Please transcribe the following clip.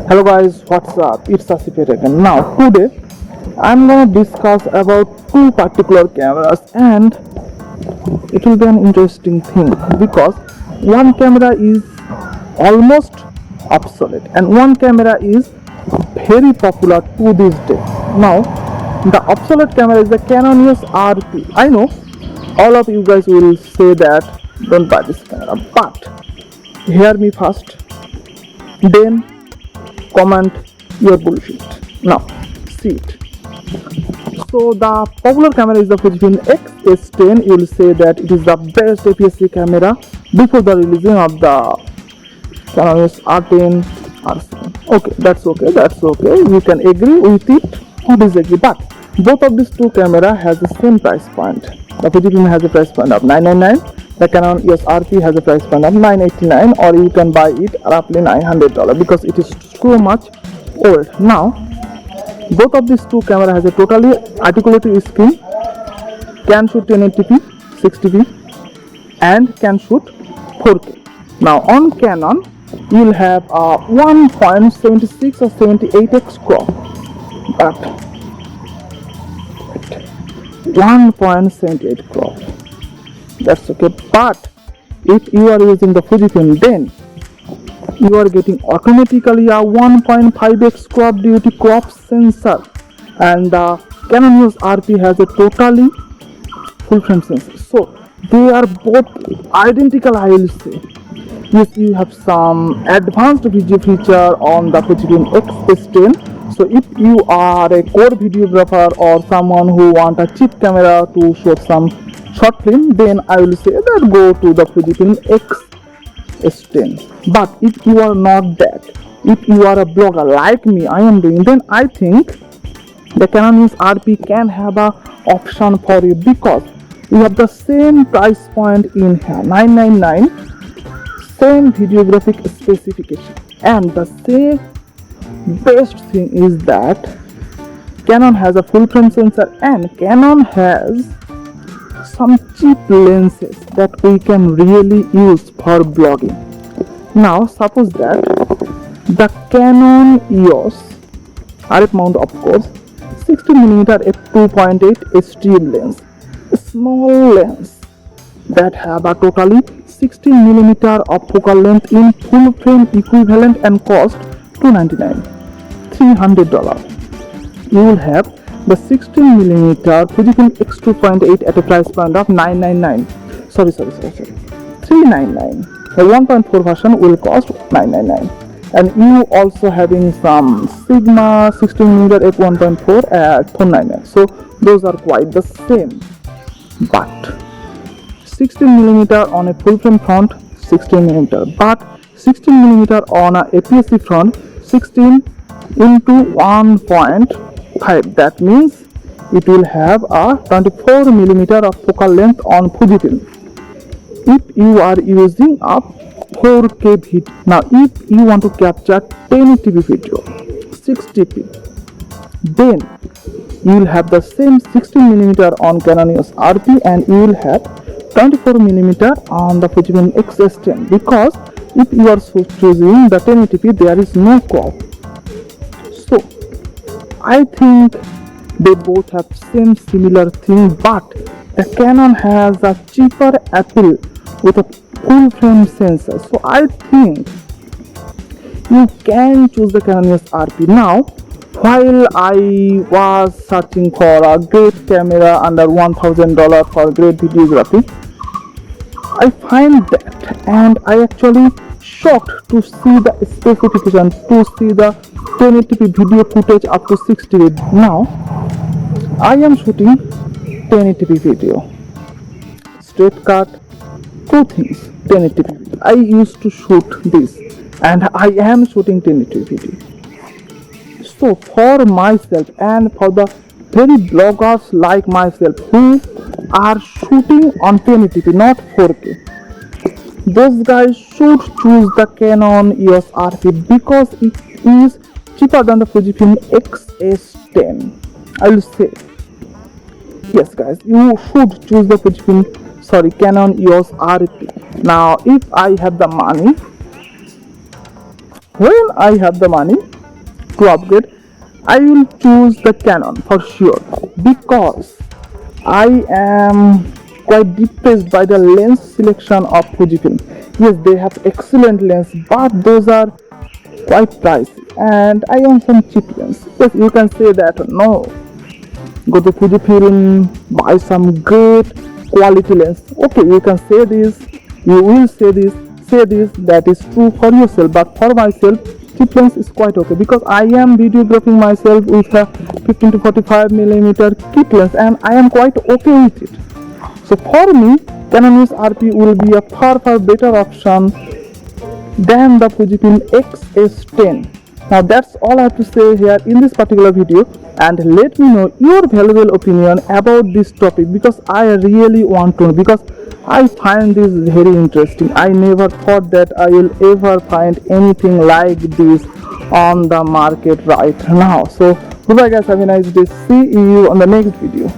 Hello guys, what's up? It's Ashif again. Now today I'm gonna discuss about two particular cameras, and it will be an interesting thing because one camera is almost obsolete and one camera is very popular to this day. Now the obsolete camera is the Canon EOS RP. I know all of you guys will say that don't buy this camera, but hear me first, then comment your bullshit. Now see it. So the popular camera is the Fujifilm X-S10. You will say that it is the best APS-C camera before the releasing of the CANON EOS R10, R7. Okay, that's okay. You can agree with it or disagree, but both of these two camera has the same price point. The Fujifilm has a price point of $999. The Canon EOS RP has a price point of $989, or you can buy it roughly $900 because it is so much old. Now both of these two camera has a totally articulated screen, can shoot 1080p, 60p, and can shoot 4K. Now on Canon you will have a 1.76 or 78x crop, but 1.78 crop, that's okay. But if you are using the Fujifilm, then you are getting automatically a 1.5x crop due to crop sensor, and the Canon EOS RP has a totally full frame sensor. So they are both identical, I will say. Yes, you have some advanced video feature on the Fujifilm X-S10. So if you are a core videographer or someone who want a cheap camera to shoot some short film, then I will say that go to the Fujifilm X-S10. But if you are not that, if you are a blogger like me, I am doing, then I think the Canon EOS RP can have a option for you because you have the same price point in here, $999, same videographic specification, and the same best thing is that Canon has a full frame sensor and Canon has some cheap lenses that we can really use for blogging. Now suppose that the Canon EOS RF mount, of course, 60mm f2.8 STM lens, a small lens that have a totally 16mm of focal length in full frame equivalent and cost $299, $300. You will have the 16mm Fujifilm X2.8 at a price point of $999. Sorry, $399. The 1.4 version will cost $999, and you also having some Sigma 16mm f1.4 at $499. So those are quite the same, but 16mm on a full frame front, 16mm, but 16mm on a APS-C front, 16 into 1.5. That means it will have a 24mm of focal length on Fujifilm. If you are using a 4K video, now if you want to capture 1080p video, 60p, then you will have the same 16mm on Canon EOS RP and you will have 24mm on the Fujifilm X-S10, because if you are choosing the 1080p, there is no crop. So I think they both have same similar thing, but the Canon has a cheaper appeal with a full frame sensor. So I think you can choose the Canon EOS RP. Now while I was searching for a great camera under $1,000 for great videography, I find that, and I actually shocked to see the specification, to see the 1080p video footage up to 60. Now I am shooting 1080p video, straight cut, two things, 1080p video. I used to shoot this and I am shooting 1080p video. So for myself and for the very bloggers like myself who are shooting on 1080p, not 4K, those guys should choose the Canon EOS RP because it is cheaper than the Fujifilm X-S10. I will say, yes guys, you should choose the Canon EOS RP. Now if I have the money, when I have the money to upgrade, I will choose the Canon for sure, because I am quite depressed by the lens selection of Fujifilm. Yes, they have excellent lens, but those are quite pricey, and I want some cheap lens. Yes, you can say that no, go to Fujifilm, buy some great quality lens. Okay, you can say this, you will say this, that is true for yourself, but for myself, cheap lens is quite okay, because I am videographing myself with a 15 to 45 millimeter kit lens, and I am quite okay with it. So for me, Canon EOS RP will be a far better option than the Fujifilm X-S10. Now that's all I have to say here in this particular video, and let me know your valuable opinion about this topic, because I really want to know, because I find this very interesting. I never thought that I will ever find anything like this on the market right now. So goodbye guys, have a nice day, see you on the next video.